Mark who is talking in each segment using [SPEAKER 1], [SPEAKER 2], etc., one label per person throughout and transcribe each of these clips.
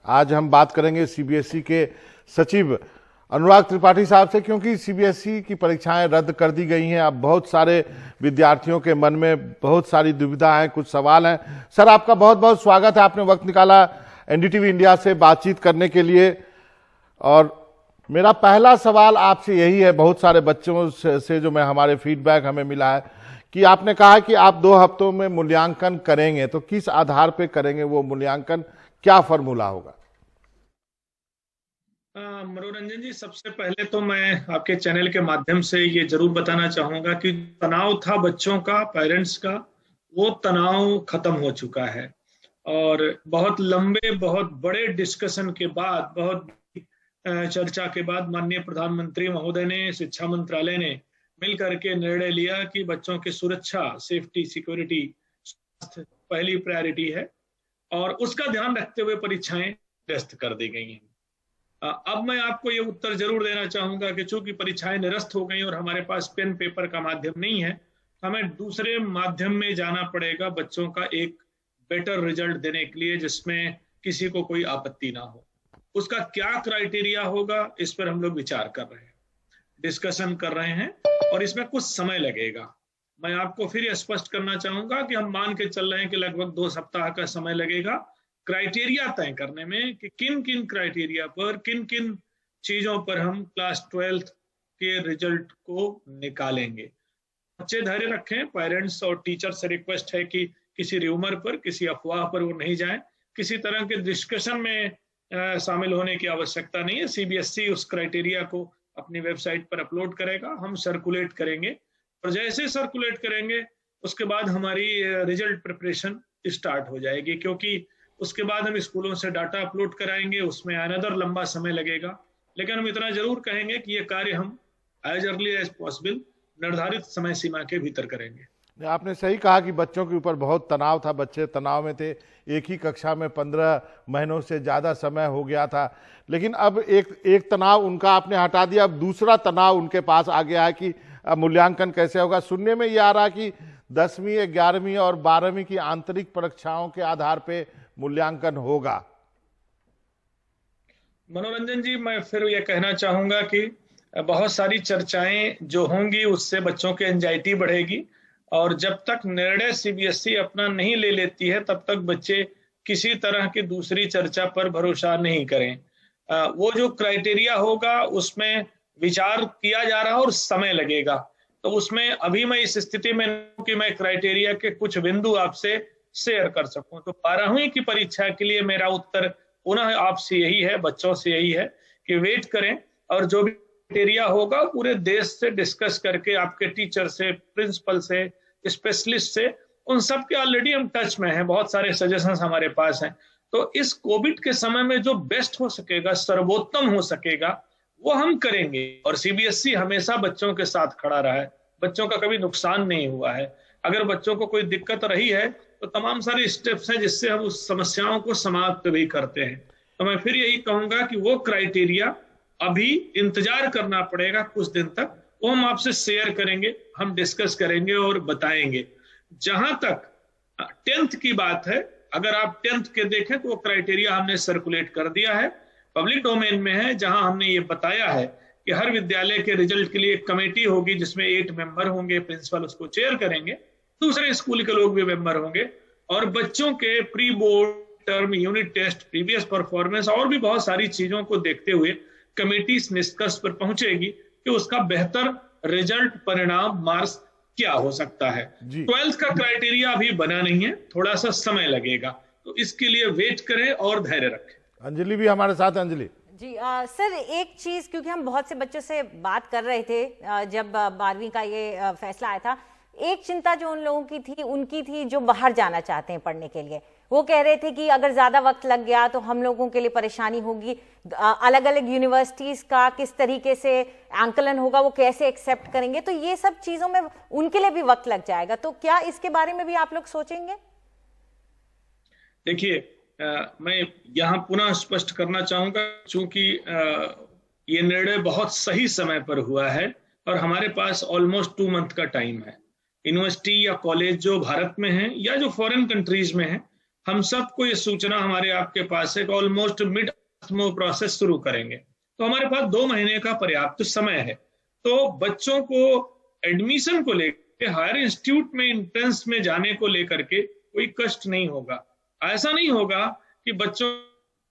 [SPEAKER 1] आज हम बात करेंगे सीबीएसई के सचिव अनुराग त्रिपाठी साहब से, क्योंकि सीबीएसई की परीक्षाएं रद्द कर दी गई हैं। अब बहुत सारे विद्यार्थियों के मन में बहुत सारी दुविधा है, कुछ सवाल हैं। सर, आपका बहुत बहुत स्वागत है, आपने वक्त निकाला एनडीटीवी इंडिया से बातचीत करने के लिए। और मेरा पहला सवाल आपसे यही है, बहुत सारे बच्चों से जो मैं हमारे फीडबैक हमें मिला है कि आपने कहा कि आप 2 हफ्तों में मूल्यांकन करेंगे, तो किस आधार पर करेंगे वो मूल्यांकन, क्या फॉर्मूला होगा?
[SPEAKER 2] मनोरंजन जी, सबसे पहले तो मैं आपके चैनल के माध्यम से ये जरूर बताना चाहूंगा कि तनाव था बच्चों का, पेरेंट्स का, वो तनाव खत्म हो चुका है। और बहुत लंबे, बहुत बड़े डिस्कशन के बाद, बहुत चर्चा के बाद माननीय प्रधानमंत्री महोदय ने, शिक्षा मंत्रालय ने मिल करके निर्णय लिया कि बच्चों की सुरक्षा, सेफ्टी, सिक्योरिटी, स्वास्थ्य पहली प्रायोरिटी है और उसका ध्यान रखते हुए परीक्षाएं निरस्त कर दी गई हैं। अब मैं आपको ये उत्तर जरूर देना चाहूंगा कि चूंकि परीक्षाएं निरस्त हो गई और हमारे पास पेन पेपर का माध्यम नहीं है, हमें दूसरे माध्यम में जाना पड़ेगा बच्चों का एक बेटर रिजल्ट देने के लिए, जिसमें किसी को कोई आपत्ति ना हो। उसका क्या क्राइटेरिया होगा, इस पर हम लोग विचार कर रहे हैं, डिस्कशन कर रहे हैं और इसमें कुछ समय लगेगा। मैं आपको फिर स्पष्ट करना चाहूंगा कि हम मान के चल रहे हैं कि लगभग 2 सप्ताह का समय लगेगा क्राइटेरिया तय करने में कि किन किन क्राइटेरिया पर, किन किन चीजों पर हम क्लास 12th के रिजल्ट को निकालेंगे। बच्चे धैर्य रखें, पेरेंट्स और टीचर से रिक्वेस्ट है कि किसी र्यूमर पर, किसी अफवाह पर वो नहीं जाएं, किसी तरह के डिस्कशन में शामिल होने की आवश्यकता नहीं है। सीबीएसई उस क्राइटेरिया को अपनी वेबसाइट पर अपलोड करेगा, हम सर्कुलेट करेंगे और जैसे सर्कुलेट करेंगे उसके बाद हमारी रिजल्ट प्रिपरेशन स्टार्ट हो जाएगी, क्योंकि उसके बाद हम स्कूलों से डाटा अपलोड कराएंगे, उसमें अनदर लंबा समय लगेगा। लेकिन हम इतना जरूर कहेंगे कि ये कार्य हम एज अर्ली एज पॉसिबल निर्धारित समय सीमा के भीतर करेंगे।
[SPEAKER 1] आपने सही कहा कि बच्चों के ऊपर बहुत तनाव था, बच्चे तनाव में थे, एक ही कक्षा में 15 महीनों से ज्यादा समय हो गया था। लेकिन अब एक तनाव उनका आपने हटा दिया, अब दूसरा तनाव उनके पास आ गया है कि मूल्यांकन कैसे होगा। सुनने में ये आ रहा कि 10वीं, 11वीं और 12वीं की आंतरिक परीक्षाओं के आधार पर मूल्यांकन होगा।
[SPEAKER 2] मनोरंजन जी, मैं फिर ये कहना चाहूंगा कि बहुत सारी चर्चाएं जो होंगी उससे बच्चों की एंजाइटी बढ़ेगी और जब तक निर्णय सीबीएसई अपना नहीं ले लेती है तब तक बच्चे किसी तरह की दूसरी चर्चा पर भरोसा नहीं करें। वो जो क्राइटेरिया होगा उसमें विचार किया जा रहा है और समय लगेगा, तो उसमें अभी मैं इस स्थिति में कि मैं क्राइटेरिया के कुछ बिंदु आपसे शेयर कर सकूं। तो 12वीं की परीक्षा के लिए मेरा उत्तर पुनः आपसे यही है, बच्चों से यही है कि वेट करें और जो भी क्राइटेरिया होगा पूरे देश से डिस्कस करके, आपके टीचर से, प्रिंसिपल से, स्पेशलिस्ट से, उन सब के ऑलरेडी हम टच में हैं, बहुत सारे सजेशंस हमारे पास हैं। तो इस कोविड के समय में जो बेस्ट हो सकेगा, सर्वोत्तम हो सकेगा, वो हम करेंगे। और सीबीएसई हमेशा बच्चों के साथ खड़ा रहा है, बच्चों का कभी नुकसान नहीं हुआ है। अगर बच्चों को कोई दिक्कत रही है तो तमाम सारे स्टेप्स हैं जिससे हम उस समस्याओं को समाप्त भी करते हैं। तो मैं फिर यही कहूंगा कि वो क्राइटेरिया अभी इंतजार करना पड़ेगा कुछ दिन तक, वो हम आपसे शेयर करेंगे, हम डिस्कस करेंगे और बताएंगे। जहां तक 10th की बात है, अगर आप 10th के देखें तो वो क्राइटेरिया हमने सर्कुलेट कर दिया है, पब्लिक डोमेन में है, जहां हमने ये बताया है कि हर विद्यालय के रिजल्ट के लिए एक कमेटी होगी जिसमें 8 मेंबर होंगे, प्रिंसिपल उसको चेयर करेंगे, दूसरे स्कूल के लोग भी मेंबर होंगे और बच्चों के pre board, term, unit test, previous performance और भी बहुत सारी चीजों को देखते हुए कमेटी इस निष्कर्ष पर पहुंचेगी कि उसका बेहतर रिजल्ट, परिणाम, मार्क्स क्या हो सकता है। 12th का क्राइटेरिया अभी बना नहीं है, थोड़ा सा समय लगेगा, तो इसके लिए वेट करें और धैर्य रखें।
[SPEAKER 1] अंजलि भी हमारे साथ। अंजलि
[SPEAKER 3] जी सर, एक चीज, क्योंकि हम बहुत से बच्चों से बात कर रहे थे जब 12वीं का ये फैसला आया था, एक चिंता जो उन लोगों की थी, उनकी थी जो बाहर जाना चाहते हैं पढ़ने के लिए। वो कह रहे थे कि अगर ज्यादा वक्त लग गया तो हम लोगों के लिए परेशानी होगी, अलग अलग यूनिवर्सिटीज का किस तरीके से आंकलन होगा, वो कैसे एक्सेप्ट करेंगे, तो ये सब चीजों में उनके लिए भी वक्त लग जाएगा। तो क्या इसके बारे में भी आप लोग सोचेंगे?
[SPEAKER 2] देखिए, मैं यहाँ पुनः स्पष्ट करना चाहूंगा, चूंकि ये निर्णय बहुत सही समय पर हुआ है और हमारे पास ऑलमोस्ट 2 मंथ का टाइम है। यूनिवर्सिटी या कॉलेज जो भारत में है या जो फॉरेन कंट्रीज में है, हम सबको ये सूचना हमारे आपके पास है कि ऑलमोस्ट मिड प्रोसेस शुरू करेंगे, तो हमारे पास 2 महीने का पर्याप्त समय है। तो बच्चों को एडमिशन को लेकर हायर इंस्टीट्यूट में एंट्रेंस में जाने को लेकर के कोई कष्ट नहीं होगा। ऐसा नहीं होगा कि बच्चों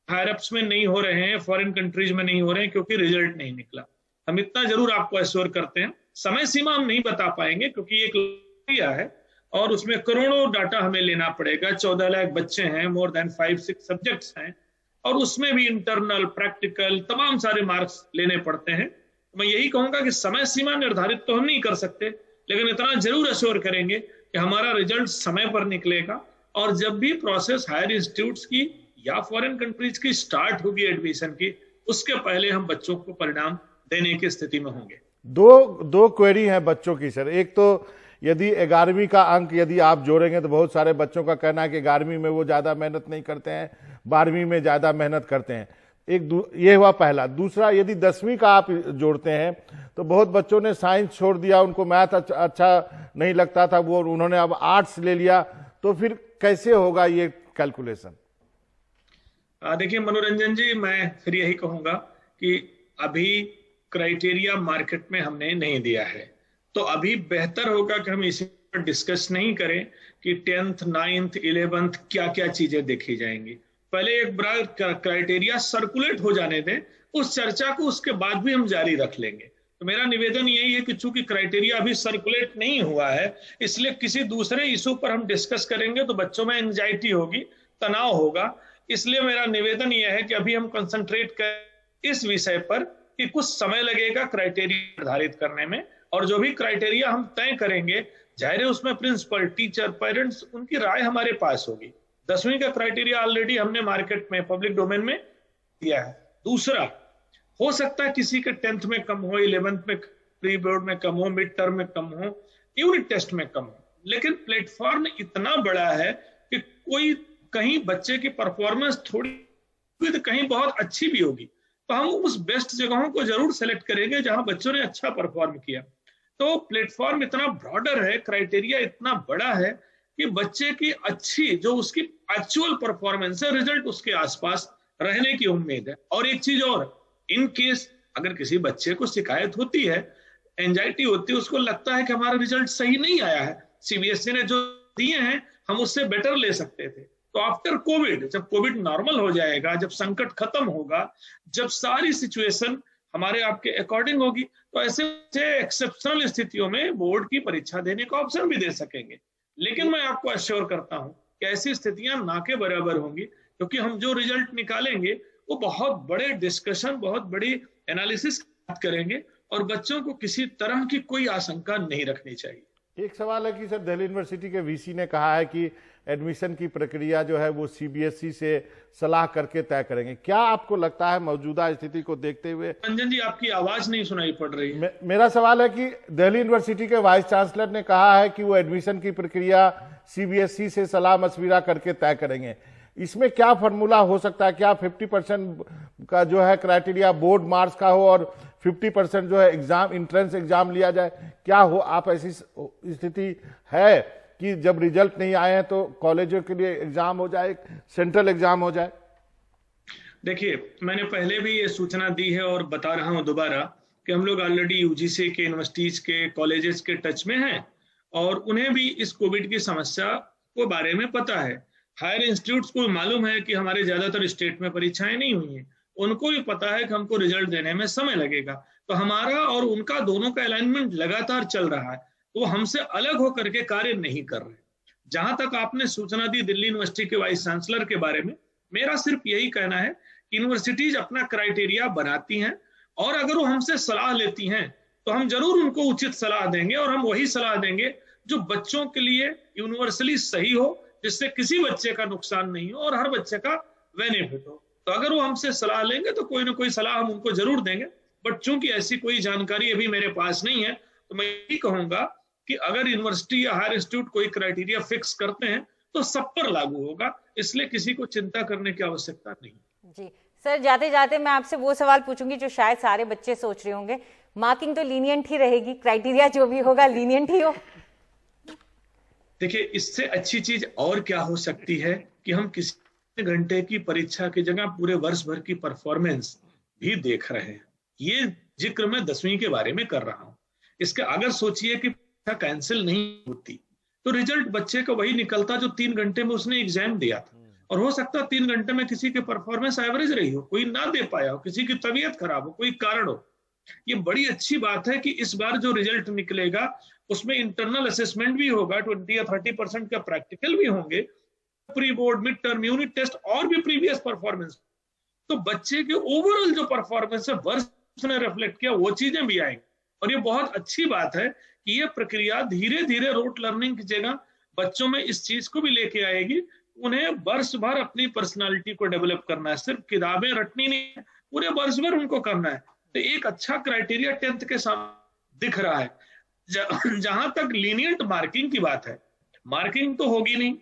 [SPEAKER 2] हायर अप्स में नहीं हो रहे हैं, फॉरेन कंट्रीज में नहीं हो रहे हैं क्योंकि रिजल्ट नहीं निकला। हम इतना जरूर आपको एश्योर करते हैं, समय सीमा हम नहीं बता पाएंगे क्योंकि एक प्रक्रिया है और उसमें करोड़ों डाटा हमें लेना पड़ेगा। 14 लाख बच्चे हैं, मोर देन 5-6 सब्जेक्ट्स हैं और उसमें भी इंटरनल, प्रैक्टिकल तमाम सारे मार्क्स लेने पड़ते हैं। मैं यही कहूंगा कि समय सीमा निर्धारित तो हम नहीं कर सकते, लेकिन इतना जरूर एश्योर करेंगे कि हमारा रिजल्ट समय पर निकलेगा और जब भी प्रोसेस हायर इंस्टीट्यूट्स की या फॉरेन कंट्रीज की स्टार्ट होगी एडमिशन की, उसके पहले हम बच्चों को परिणाम देने की स्थिति में होंगे।
[SPEAKER 1] दो क्वेरी है बच्चों की सर। एक तो यदि 11वीं का अंक यदि आप जोड़ेंगे तो बहुत सारे बच्चों का कहना है कि 11वीं में वो ज्यादा मेहनत नहीं करते हैं, 12वीं में ज्यादा मेहनत करते हैं। ये हुआ पहला। दूसरा, यदि 10वीं का आप जोड़ते हैं तो बहुत बच्चों ने साइंस छोड़ दिया, उनको मैथ अच्छा नहीं लगता था, वो उन्होंने अब आर्ट्स ले लिया, तो फिर कैसे होगा ये कैलकुलेशन?
[SPEAKER 2] देखिए मनोरंजन जी, मैं फिर यही कहूंगा कि अभी क्राइटेरिया मार्केट में हमने नहीं दिया है, तो अभी बेहतर होगा कि हम इसी पर डिस्कस नहीं करें कि 10th, 9th, 11th क्या क्या चीजें देखी जाएंगी। पहले एक बड़ा क्राइटेरिया सर्कुलेट हो जाने दें, उस चर्चा को उसके बाद भी हम जारी रख लेंगे। तो मेरा निवेदन यही है कि चूंकि क्राइटेरिया अभी सर्कुलेट नहीं हुआ है, इसलिए किसी दूसरे इशू पर हम डिस्कस करेंगे तो बच्चों में एंजाइटी होगी, तनाव होगा। इसलिए मेरा निवेदन यह है कि अभी हम कंसंट्रेट करें इस विषय पर कि कुछ समय लगेगा क्राइटेरिया निर्धारित करने में, और जो भी क्राइटेरिया हम तय करेंगे, जाहिर है उसमें प्रिंसिपल, टीचर, पेरेंट्स, उनकी राय हमारे पास होगी। 10वीं का क्राइटेरिया ऑलरेडी हमने मार्केट में, पब्लिक डोमेन में दिया है। दूसरा, हो सकता है किसी के 10th में कम हो, 11th में, प्री बोर्ड में कम हो, मिड टर्म में कम हो, यूनिट टेस्ट में कम हो, लेकिन प्लेटफॉर्म इतना बड़ा है कि कोई कहीं बच्चे की परफॉर्मेंस थोड़ी तो कहीं बहुत अच्छी भी होगी, तो हम उस बेस्ट जगहों को जरूर सेलेक्ट करेंगे जहां बच्चों ने अच्छा परफॉर्म किया। तो प्लेटफॉर्म इतना ब्रॉडर है, क्राइटेरिया इतना बड़ा है कि बच्चे की अच्छी जो उसकी एक्चुअल परफॉर्मेंस है, रिजल्ट उसके आसपास रहने की उम्मीद है। और एक चीज और, इन केस अगर किसी बच्चे को शिकायत होती है, एंजाइटी होती है, उसको लगता है कि हमारा रिजल्ट सही नहीं आया है, सीबीएसई ने जो दिए हैं हम उससे बेटर ले सकते थे, तो आफ्टर कोविड, जब कोविड नॉर्मल हो जाएगा, जब संकट खत्म होगा, जब सारी सिचुएशन हमारे आपके अकॉर्डिंग होगी, तो ऐसे एक्सेप्शनल स्थितियों में बोर्ड की परीक्षा देने का ऑप्शन भी दे सकेंगे। लेकिन मैं आपको अश्योर करता हूं कि ऐसी स्थितियां ना के बराबर होंगी, क्योंकि हम जो रिजल्ट निकालेंगे वो बहुत बड़े डिस्कशन, बहुत बड़ी एनालिसिस करेंगे और बच्चों को किसी तरह की कोई आशंका नहीं रखनी चाहिए।
[SPEAKER 1] एक सवाल है कि सर, दिल्ली यूनिवर्सिटी के वीसी ने कहा है कि एडमिशन की प्रक्रिया जो है वो सीबीएसई से सलाह करके तय करेंगे। क्या आपको लगता है मौजूदा स्थिति को देखते हुए?
[SPEAKER 2] रंजन जी, आपकी आवाज नहीं सुनाई पड़ रही है।
[SPEAKER 1] मेरा सवाल है कि दिल्ली यूनिवर्सिटी के वाइस चांसलर ने कहा है कि वो एडमिशन की प्रक्रिया सीबीएसई से सलाह मशविरा करके तय करेंगे। इसमें क्या फॉर्मूला हो सकता है? क्या 50% का जो है क्राइटेरिया बोर्ड मार्क्स का हो और 50% जो है एग्जाम, इंट्रेंस एग्जाम लिया जाए? क्या हो, आप ऐसी स्थिति है कि जब रिजल्ट नहीं आए हैं तो कॉलेजों के लिए एग्जाम हो जाए, सेंट्रल एग्जाम हो जाए?
[SPEAKER 2] देखिए, मैंने पहले भी ये सूचना दी है और बता रहा हूं दोबारा कि हम लोग ऑलरेडी यूजीसी के, यूनिवर्सिटीज के, कॉलेजेस के टच में हैं और उन्हें भी इस कोविड की समस्या को बारे में पता है। हायर इंस्टीट्यूट्स को मालूम है कि हमारे ज्यादातर स्टेट में परीक्षाएं नहीं हुई हैं, उनको भी पता है कि हमको रिजल्ट देने में समय लगेगा, तो हमारा और उनका दोनों का अलाइनमेंट लगातार चल रहा है, तो हमसे अलग होकर के कार्य नहीं कर रहे। जहां तक आपने सूचना दी दिल्ली यूनिवर्सिटी के वाइस चांसलर के बारे में, मेरा सिर्फ यही कहना है कि यूनिवर्सिटीज अपना क्राइटेरिया बनाती हैं और अगर वो हमसे सलाह लेती हैं तो हम जरूर उनको उचित सलाह देंगे और हम वही सलाह देंगे जो बच्चों के लिए यूनिवर्सली सही हो, जिससे किसी बच्चे का नुकसान नहीं हो और हर बच्चे का बेनिफिट हो। तो अगर वो हमसे सलाह लेंगे तो कोई ना कोई सलाह हम उनको जरूर देंगे, बट चूंकि ऐसी कोई जानकारी अभी मेरे पास नहीं है, तो मैं यही कहूंगा कि अगर यूनिवर्सिटी या हायर इंस्टीट्यूट कोई क्राइटेरिया फिक्स करते हैं तो सब पर लागू होगा, इसलिए किसी को चिंता करने की आवश्यकता नहीं।
[SPEAKER 3] जी सर, जाते जाते मैं आपसे वो सवाल पूछूंगी जो शायद सारे बच्चे सोच रहे होंगे, मार्किंग तो लीनियंट ही रहेगी, क्राइटेरिया जो भी होगा लीनियंट ही हो?
[SPEAKER 2] देखिए, इससे अच्छी चीज और क्या हो सकती है कि हम किसी घंटे की परीक्षा की जगह पूरे वर्ष भर की परफॉर्मेंस भी देख रहे हैं। ये जिक्र मैं 10वीं के बारे में कर रहा हूं। इसका अगर सोचिए कि परीक्षा कैंसिल नहीं होती तो रिजल्ट बच्चे का वही निकलता जो 3 घंटे में उसने एग्जाम दिया था, और हो सकता 3 घंटे में किसी की परफॉर्मेंस एवरेज रही हो, कोई ना दे पाया हो, किसी की तबीयत खराब हो, कोई कारण हो। ये बड़ी अच्छी बात है कि इस बार जो रिजल्ट निकलेगा उसमें इंटरनल असेसमेंट भी होगा, 20 या 30% का प्रैक्टिकल भी होंगे, pre board, mid term, unit test और भी प्रीवियस परफॉर्मेंस। तो बच्चे के ओवरऑल जो परफॉर्मेंस है वर्ष ने रिफ्लेक्ट किया, वो चीजें भी आएंगी। और ये बहुत अच्छी बात है कि ये प्रक्रिया धीरे धीरे रोट लर्निंग की जगह बच्चों में इस चीज को भी लेके आएगी। उन्हें वर्ष भर अपनी पर्सनालिटी को डेवलप करना है, सिर्फ किताबें रटनी नहीं है, पूरे वर्ष भर उनको करना है। तो एक अच्छा क्राइटेरिया 10th के सामने दिख रहा है। जहां तक लीनियंट मार्किंग की बात है, मार्किंग तो होगी नहीं।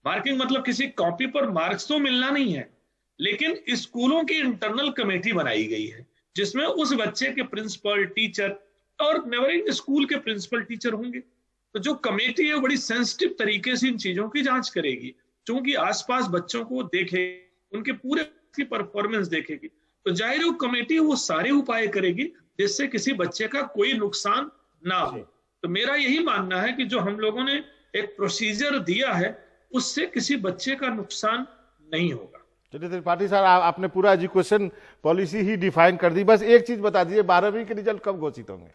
[SPEAKER 2] मार्किंग मतलब किसी कॉपी पर मार्क्स तो मिलना नहीं है, लेकिन स्कूलों की इंटरनल कमेटी बनाई गई है जिसमें उस बच्चे के प्रिंसिपल, टीचर और नेबरिंग स्कूल के प्रिंसिपल, टीचर होंगे। तो जो कमेटी है बड़ी सेंसिटिव तरीके से इन चीजों की जांच करेगी, क्योंकि आसपास बच्चों को देखे, उनके पूरे की परफॉर्मेंस देखेगी। तो जाहिर वो कमेटी वो सारे उपाय करेगी जिससे किसी बच्चे का कोई नुकसान ना हो। तो मेरा यही मानना है कि जो हम लोगों ने एक प्रोसीजर दिया है उससे किसी बच्चे का नुकसान नहीं होगा।
[SPEAKER 1] चलिए त्रिपाठी साहब, आपने पूरा एजुकेशन पॉलिसी ही डिफाइन कर दी। बस एक चीज बता दीजिए, 12वीं के रिजल्ट कब घोषित होंगे?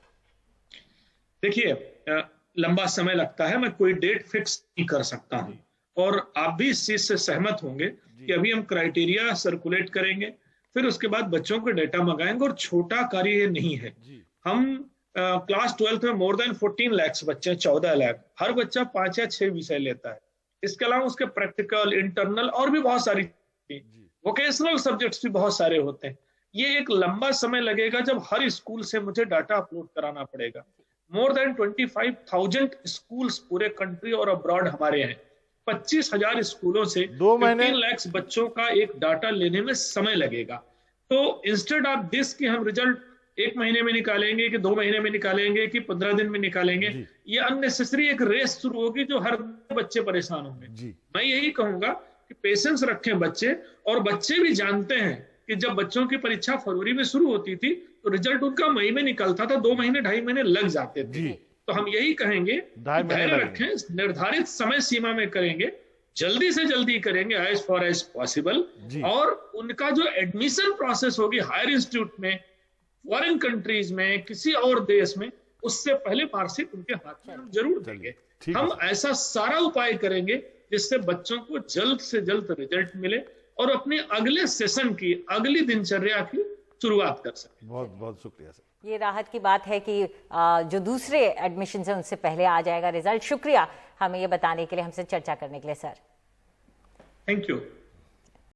[SPEAKER 2] देखिए, लंबा समय लगता है, मैं कोई डेट फिक्स नहीं कर सकता हूं, और आप भी इस चीज से सहमत होंगे कि अभी हम क्राइटेरिया सर्कुलेट करेंगे, फिर उसके बाद बच्चों को डेटा मंगाएंगे। और छोटा कार्य ये नहीं है। हम क्लास 12th में मोर देन 14 लाख बच्चे, 14 लाख, हर बच्चा 5 या 6 विषय लेता है। इसके अलावा उसके प्रैक्टिकल, इंटरनल और भी बहुत सारी वोकेशनल सब्जेक्ट्स भी बहुत सारे होते हैं। ये एक लंबा समय लगेगा जब हर स्कूल से मुझे डाटा अपलोड कराना पड़ेगा। मोर देन 25,000 स्कूल्स पूरे कंट्री और अब्रॉड हमारे हैं। 25,000 स्कूलों से 15 लाख बच्चों का एक डाटा लेने में समय लगेगा। तो इंस्टेड ऑफ दिस कि हम रिजल्ट 1 महीने में निकालेंगे कि 2 महीने में निकालेंगे कि 15 दिन में निकालेंगे, ये अननेसेसरी एक रेस शुरू होगी जो हर बच्चे परेशान होंगे। मैं यही कहूंगा कि पेशेंस रखें बच्चे, और बच्चे भी जानते हैं कि जब बच्चों की परीक्षा फरवरी में शुरू होती थी तो रिजल्ट उनका मई में निकलता था, 2 महीने 2.5 महीने लग जाते थे। तो हम यही कहेंगे, धैर्य रखें, निर्धारित समय सीमा में करेंगे, जल्दी से जल्दी करेंगे, एज फॉर एज पॉसिबल। और उनका जो एडमिशन प्रोसेस होगी हायर इंस्टीट्यूट में, फॉरेन कंट्रीज में, किसी और देश में, उससे पहले मार्कशीट उनके हाथ में हम जरूर देंगे। हम ऐसा सारा उपाय करेंगे जिससे बच्चों को जल्द से जल्द रिजल्ट मिले और अपने अगले सेशन की, अगली दिनचर्या की शुरुआत कर सके।
[SPEAKER 1] बहुत बहुत शुक्रिया सर।
[SPEAKER 3] ये राहत की बात है कि जो दूसरे एडमिशन है उनसे पहले आ जाएगा रिजल्ट। शुक्रिया हमें ये बताने के लिए, हमसे चर्चा करने के लिए सर।
[SPEAKER 2] Thank you.